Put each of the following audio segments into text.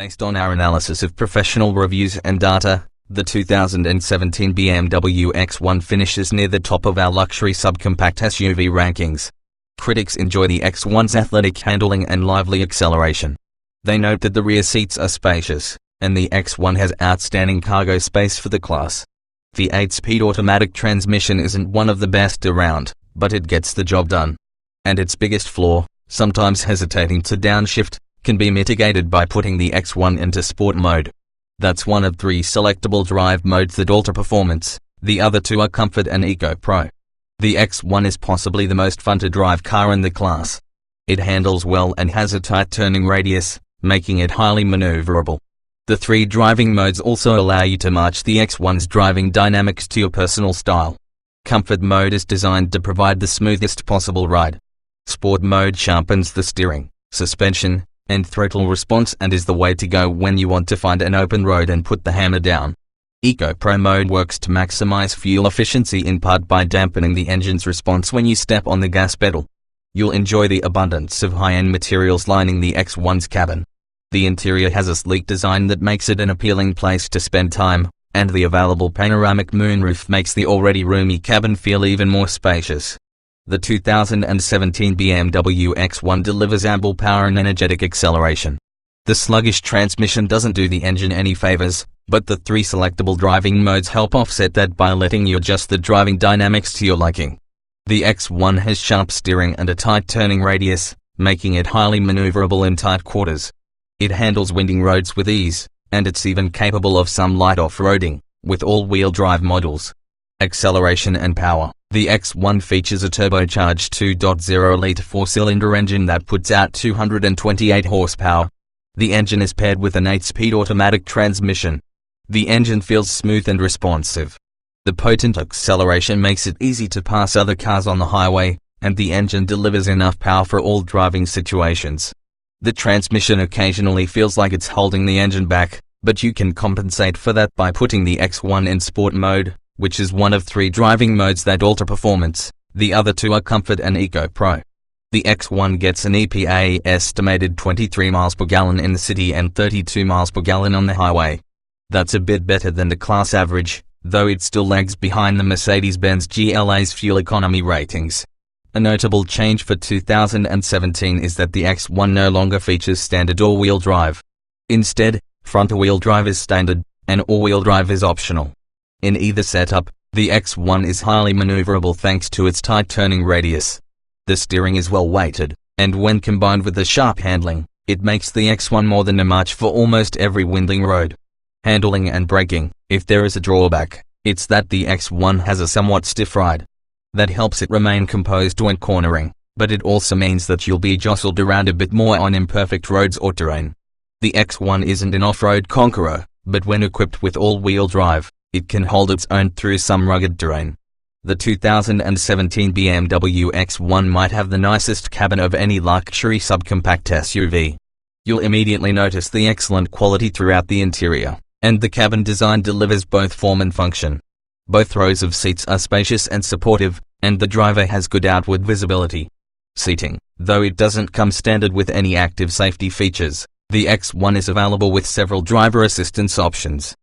Based on our analysis of professional reviews and data, the 2017 BMW X1 finishes near the top of our luxury subcompact SUV rankings. Critics enjoy the X1's athletic handling and lively acceleration. They note that the rear seats are spacious, and the X1 has outstanding cargo space for the class. The 8-speed automatic transmission isn't one of the best around, but it gets the job done. And its biggest flaw, sometimes hesitating to downshift, can be mitigated by putting the X1 into sport mode. That's one of 3 selectable drive modes that alter performance. The other 2 are Comfort and Eco Pro. The X1 is possibly the most fun to drive car in the class. It handles well and has a tight turning radius, making it highly maneuverable. The 3 driving modes also allow you to match the X1's driving dynamics to your personal style. Comfort mode is designed to provide the smoothest possible ride. Sport mode sharpens the steering, suspension, and throttle response and is the way to go when you want to find an open road and put the hammer down. Eco Pro mode works to maximize fuel efficiency in part by dampening the engine's response when you step on the gas pedal. You'll enjoy the abundance of high-end materials lining the X1's cabin. The interior has a sleek design that makes it an appealing place to spend time, and the available panoramic moonroof makes the already roomy cabin feel even more spacious. The 2017 BMW X1 delivers ample power and energetic acceleration. The sluggish transmission doesn't do the engine any favors, but the 3 selectable driving modes help offset that by letting you adjust the driving dynamics to your liking. The X1 has sharp steering and a tight turning radius, making it highly maneuverable in tight quarters. It handles winding roads with ease, and it's even capable of some light off-roading, with all-wheel drive models. Acceleration and power. The X1 features a turbocharged 2.0-liter 4-cylinder engine that puts out 228 horsepower. The engine is paired with an 8-speed automatic transmission. The engine feels smooth and responsive. The potent acceleration makes it easy to pass other cars on the highway, and the engine delivers enough power for all driving situations. The transmission occasionally feels like it's holding the engine back, but you can compensate for that by putting the X1 in sport mode, which is one of 3 driving modes that alter performance. The other 2 are Comfort and Eco Pro. The X1 gets an EPA estimated 23 miles per gallon in the city and 32 miles per gallon on the highway. That's a bit better than the class average, though it still lags behind the Mercedes-Benz GLA's fuel economy ratings. A notable change for 2017 is that the X1 no longer features standard all-wheel drive. Instead, front-wheel drive is standard, and all-wheel drive is optional. In either setup, the X1 is highly maneuverable thanks to its tight turning radius. The steering is well weighted, and when combined with the sharp handling, it makes the X1 more than a match for almost every winding road. Handling and braking. If there is a drawback, it's that the X1 has a somewhat stiff ride. That helps it remain composed when cornering, but it also means that you'll be jostled around a bit more on imperfect roads or terrain. The X1 isn't an off-road conqueror, but when equipped with all-wheel drive, it can hold its own through some rugged terrain. The 2017 BMW X1 might have the nicest cabin of any luxury subcompact SUV. You'll immediately notice the excellent quality throughout the interior, and the cabin design delivers both form and function. Both rows of seats are spacious and supportive, and the driver has good outward visibility. Seating. Though it doesn't come standard with any active safety features, the X1 is available with several driver assistance options.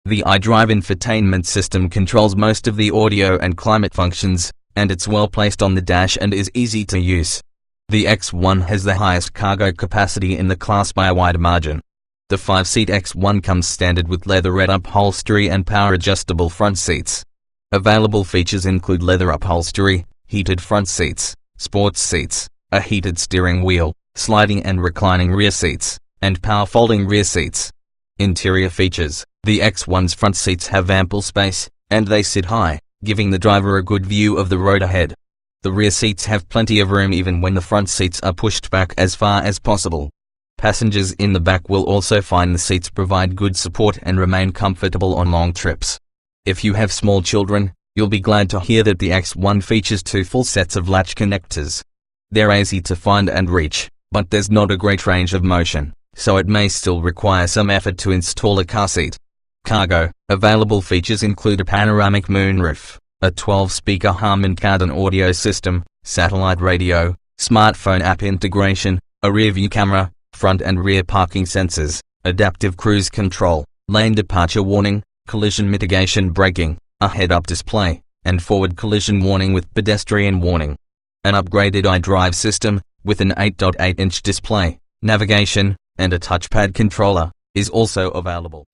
The iDrive infotainment system controls most of the audio and climate functions, and it's well placed on the dash and is easy to use. The X1 has the highest cargo capacity in the class by a wide margin. The 5-seat X1 comes standard with leatherette upholstery and power-adjustable front seats. Available features include leather upholstery, heated front seats, sports seats, a heated steering wheel, sliding and reclining rear seats, and power-folding rear seats. Interior features. The X1's front seats have ample space, and they sit high, giving the driver a good view of the road ahead. The rear seats have plenty of room even when the front seats are pushed back as far as possible. Passengers in the back will also find the seats provide good support and remain comfortable on long trips. If you have small children, you'll be glad to hear that the X1 features 2 full sets of latch connectors. They're easy to find and reach, but there's not a great range of motion, so it may still require some effort to install a car seat. Cargo. Available features include a panoramic moonroof, a 12-speaker Harman Kardon audio system, satellite radio, smartphone app integration, a rear-view camera, front and rear parking sensors, adaptive cruise control, lane departure warning, collision mitigation braking, a head-up display, and forward collision warning with pedestrian warning. An upgraded iDrive system, with an 8.8-inch display, navigation, and a touchpad controller, is also available.